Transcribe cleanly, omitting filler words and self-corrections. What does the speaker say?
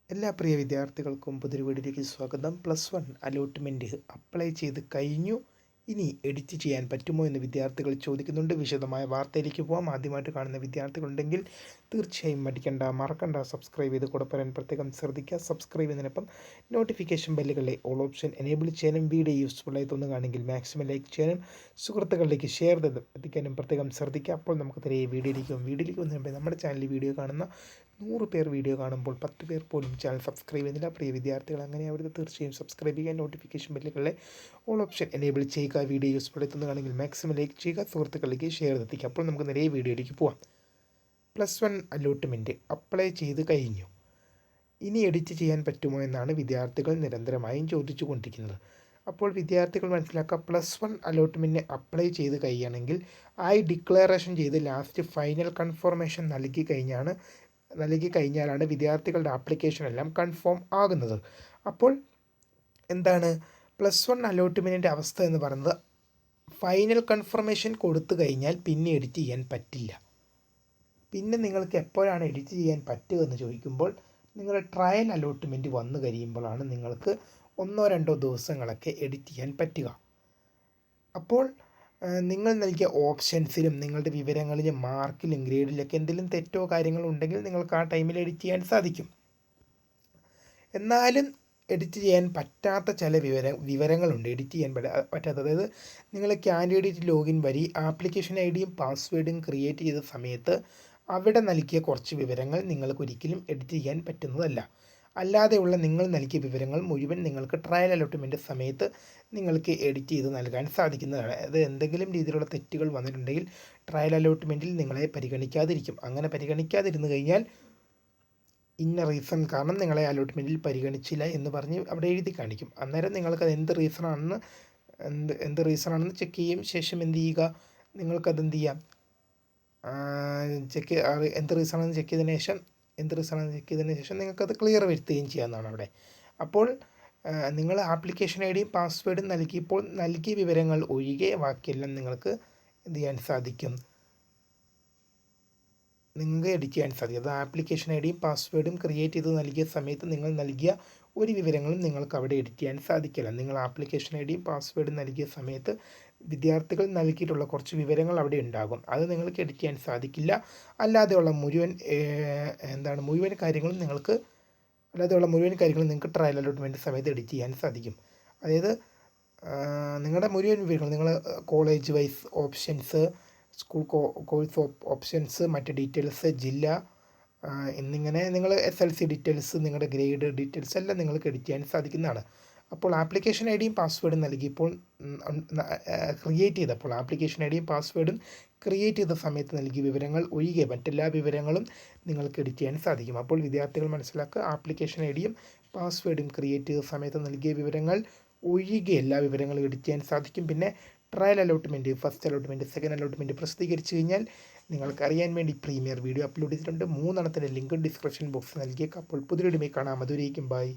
എല്ലാ പ്രിയ വിദ്യാർത്ഥികൾക്കും പുതിയൊരു വീഡിയോയിലേക്ക് സ്വാഗതം. +1 അലോട്ട്മെൻറ്റ് അപ്ലൈ ചെയ്ത് കഴിഞ്ഞു. ഇനി എഡിറ്റ് ചെയ്യാൻ പറ്റുമോ എന്ന് വിദ്യാർത്ഥികൾ ചോദിക്കുന്നുണ്ട്. വിശദമായ വാർത്തയിലേക്ക് പോകാം. ആദ്യമായിട്ട് കാണുന്ന വിദ്യാർത്ഥികളുണ്ടെങ്കിൽ തീർച്ചയായും മറക്കണ്ട സബ്സ്ക്രൈബ് ചെയ്ത് കൂടെ പറയാൻ പ്രത്യേകം ശ്രദ്ധിക്കുക. സബ്സ്ക്രൈബ് ചെയ്യുന്നതിനൊപ്പം നോട്ടിഫിക്കേഷൻ ബെല്ലുകളിലെ ഓൾ ഓപ്ഷൻ എനേബിൾ ചെയ്യാനും വീഡിയോ യൂസ്ഫുള്ളായി തോന്നുകയാണെങ്കിൽ മാക്സിമം ലൈക്ക് ചെയ്യാനും സുഹൃത്തുക്കളിലേക്ക് ഷെയർ ചെയ്ത് എത്തിക്കാനും പ്രത്യേകം ശ്രദ്ധിക്കുക. അപ്പോൾ നമുക്ക് തിരികെ വീഡിയോയിലേക്ക് വന്നപ്പോൾ നമ്മുടെ ചാനലിൽ വീഡിയോ കാണുന്ന 100 പേർ വീഡിയോ കാണുമ്പോൾ 10 പേർ പോലും ചാനൽ സബ്സ്ക്രൈബ് ചെയ്യുന്നില്ല. പ്രിയ വിദ്യാർത്ഥികൾ അങ്ങനെ അവർക്ക് തീർച്ചയായും സബ്സ്ക്രൈബ് ചെയ്യാൻ നോട്ടിഫിക്കേഷൻ ബെല്ലുകളിലെ ഓൾ ഓപ്ഷൻ എനേബിൾ ചെയ്യുക. വീഡിയോ യൂസ്ഫുൾ എത്തുന്നതാണെങ്കിൽ മാക്സിമം ലൈക്ക് ചെയ്യുക, സുഹൃത്തുക്കളിലേക്ക് ഷെയർ എത്തിക്കുക. അപ്പോൾ നമുക്ക് നേരെ വീഡിയോയിലേക്ക് പോവാം. +1 അലോട്ട്മെൻറ്റ് അപ്ലൈ ചെയ്ത് കഴിഞ്ഞു. ഇനി എഡിറ്റ് ചെയ്യാൻ പറ്റുമോ എന്നാണ് വിദ്യാർത്ഥികൾ നിരന്തരമായും ചോദിച്ചു കൊണ്ടിരിക്കുന്നത്. അപ്പോൾ വിദ്യാർത്ഥികൾ മനസ്സിലാക്കുക, +1 അലോട്ട്മെൻറ്റിന് അപ്ലൈ ചെയ്ത് കഴിയുകയാണെങ്കിൽ ഡിക്ലറേഷൻ ചെയ്ത് ലാസ്റ്റ് ഫൈനൽ കൺഫർമേഷൻ നൽകി കഴിഞ്ഞാലാണ് വിദ്യാർത്ഥികളുടെ ആപ്ലിക്കേഷൻ എല്ലാം കൺഫേം ആകുന്നത്. അപ്പോൾ എന്താണ് +1 അലോട്ട്മെൻറ്റിൻ്റെ അവസ്ഥ എന്ന് പറയുന്നത്, ഫൈനൽ കൺഫർമേഷൻ കൊടുത്തു കഴിഞ്ഞാൽ പിന്നെ എഡിറ്റ് ചെയ്യാൻ പറ്റില്ല. പിന്നെ നിങ്ങൾക്ക് എപ്പോഴാണ് എഡിറ്റ് ചെയ്യാൻ പറ്റുക എന്ന് ചോദിക്കുമ്പോൾ, നിങ്ങളുടെ ട്രയൽ അലോട്ട്മെൻറ്റ് വന്നു കഴിയുമ്പോഴാണ് നിങ്ങൾക്ക് 1-2 ദിവസങ്ങളൊക്കെ എഡിറ്റ് ചെയ്യാൻ പറ്റുക. അപ്പോൾ നിങ്ങൾ നൽകിയ ഓപ്ഷൻസിലും നിങ്ങളുടെ വിവരങ്ങളിലും മാർക്കിലും ഗ്രേഡിലൊക്കെ എന്തെങ്കിലും തെറ്റോ കാര്യങ്ങളോ ഉണ്ടെങ്കിൽ നിങ്ങൾക്ക് ആ ടൈമിൽ എഡിറ്റ് ചെയ്യാൻ സാധിക്കും. എന്നാലും എഡിറ്റ് ചെയ്യാൻ പറ്റാത്ത ചില വിവരങ്ങളുണ്ട്. എഡിറ്റ് ചെയ്യാൻ പറ്റാത്ത, അതായത് നിങ്ങൾ കാൻഡിഡേറ്റ് ലോഗിൻ വഴി ആപ്ലിക്കേഷൻ ഐഡിയും പാസ്വേഡും ക്രിയേറ്റ് ചെയ്ത സമയത്ത് അവിടെ നൽകിയ കുറച്ച് വിവരങ്ങൾ നിങ്ങൾക്ക് ഒരിക്കലും എഡിറ്റ് ചെയ്യാൻ പറ്റുന്നതല്ല. അല്ലാതെയുള്ള നിങ്ങൾ നൽകിയ വിവരങ്ങൾ മുഴുവൻ നിങ്ങൾക്ക് ട്രയൽ അലോട്ട്മെൻറ്റ് സമയത്ത് നിങ്ങൾക്ക് എഡിറ്റ് ചെയ്ത് നൽകാൻ സാധിക്കുന്നതാണ്. അത് എന്തെങ്കിലും രീതിയിലുള്ള തെറ്റുകൾ വന്നിട്ടുണ്ടെങ്കിൽ ട്രയൽ അലോട്ട്മെൻറ്റിൽ നിങ്ങളെ പരിഗണിക്കാതിരിക്കും. അങ്ങനെ പരിഗണിക്കാതിരുന്നു കഴിഞ്ഞാൽ ഇന്ന റീസൺ കാരണം നിങ്ങളെ അലോട്ട്മെൻറ്റിൽ പരിഗണിച്ചില്ല എന്ന് പറഞ്ഞ് അവിടെ എഴുതി കാണിക്കും. അന്നേരം നിങ്ങൾക്കത് എന്ത് റീസണാണെന്ന് ചെക്ക് ചെയ്യും. ശേഷം എന്ത് ചെയ്യുക, നിങ്ങൾക്കത് എന്ത് ചെയ്യാം, എന്ത് റീസണാണെന്ന് ചെക്ക് ചെയ്തതിന് ശേഷം നിങ്ങൾക്കത് ക്ലിയർ വരുത്തുകയും ചെയ്യാവുന്നതാണ് അവിടെ. അപ്പോൾ നിങ്ങൾ ആപ്ലിക്കേഷൻ ഐഡിയും പാസ്വേഡും നൽകിയപ്പോൾ നൽകിയ വിവരങ്ങൾ ഒഴികെ ബാക്കിയെല്ലാം നിങ്ങൾക്ക് എന്ത് ചെയ്യാൻ സാധിക്കും, നിങ്ങൾക്ക് എഡിറ്റ് ചെയ്യാൻ സാധിക്കും. അത് ആപ്ലിക്കേഷൻ ഐഡിയും പാസ്വേഡും ക്രിയേറ്റ് ചെയ്ത് നൽകിയ സമയത്ത് നിങ്ങൾ നൽകിയ ഒരു വിവരങ്ങളും നിങ്ങൾക്ക് അവിടെ എഡിറ്റ് ചെയ്യാൻ സാധിക്കില്ല. നിങ്ങൾ ആപ്ലിക്കേഷൻ ഐഡിയും പാസ്വേഡും നൽകിയ സമയത്ത് വിദ്യാർത്ഥികൾ നൽകിയിട്ടുള്ള കുറച്ച് വിവരങ്ങൾ അവിടെ ഉണ്ടാകും. അത് നിങ്ങൾക്ക് എഡിറ്റ് ചെയ്യാൻ സാധിക്കില്ല. അല്ലാതെയുള്ള മുഴുവൻ കാര്യങ്ങളും നിങ്ങൾക്ക് ട്രയൽ അലോട്ട്മെൻറ്റ് സമയത്ത് എഡിറ്റ് ചെയ്യാൻ സാധിക്കും. അതായത് നിങ്ങളുടെ മുഴുവൻ വിവരങ്ങൾ, നിങ്ങൾ college wise options, school course options, മറ്റ് ഡീറ്റെയിൽസ്, ജില്ല എന്നിങ്ങനെ നിങ്ങൾ SLC ഡീറ്റെയിൽസ്, നിങ്ങളുടെ ഗ്രേഡ് ഡീറ്റെയിൽസ് എല്ലാം നിങ്ങൾക്ക് എഡിറ്റ് ചെയ്യാൻ സാധിക്കുന്നതാണ്. അപ്പോൾ ആപ്ലിക്കേഷൻ ഐഡിയും പാസ്വേഡും നൽകിയപ്പോൾ ആപ്ലിക്കേഷൻ ഐഡിയും പാസ്വേഡും ക്രിയേറ്റ് ചെയ്ത സമയത്ത് നൽകിയ വിവരങ്ങൾ ഒഴികെ മറ്റെല്ലാ വിവരങ്ങളും നിങ്ങൾക്ക് എഡിറ്റ് ചെയ്യാൻ സാധിക്കും. അപ്പോൾ വിദ്യാർത്ഥികൾ മനസ്സിലാക്കുക, ആപ്ലിക്കേഷൻ ഐഡിയും പാസ്വേഡും ക്രിയേറ്റ് ചെയ്ത സമയത്ത് നൽകിയ വിവരങ്ങൾ ഒഴികെ എല്ലാ വിവരങ്ങളും എഡിറ്റ് ചെയ്യാൻ സാധിക്കും. പിന്നെ trial allotment, first allotment, second allotment പ്രസിദ്ധീകരിച്ച് കഴിഞ്ഞാൽ നിങ്ങൾക്ക് അറിയാൻ വേണ്ടി പ്രീമിയർ വീഡിയോ അപ്ലോഡ് ചെയ്തിട്ടുണ്ട്. 3 ലിങ്ക് ഡിസ്ക്രിപ്ഷൻ ബോക്സ് നൽകിയേക്കാം. അപ്പോൾ പുതിയൊരു കാണാം. അതുവരേക്കും ബൈ.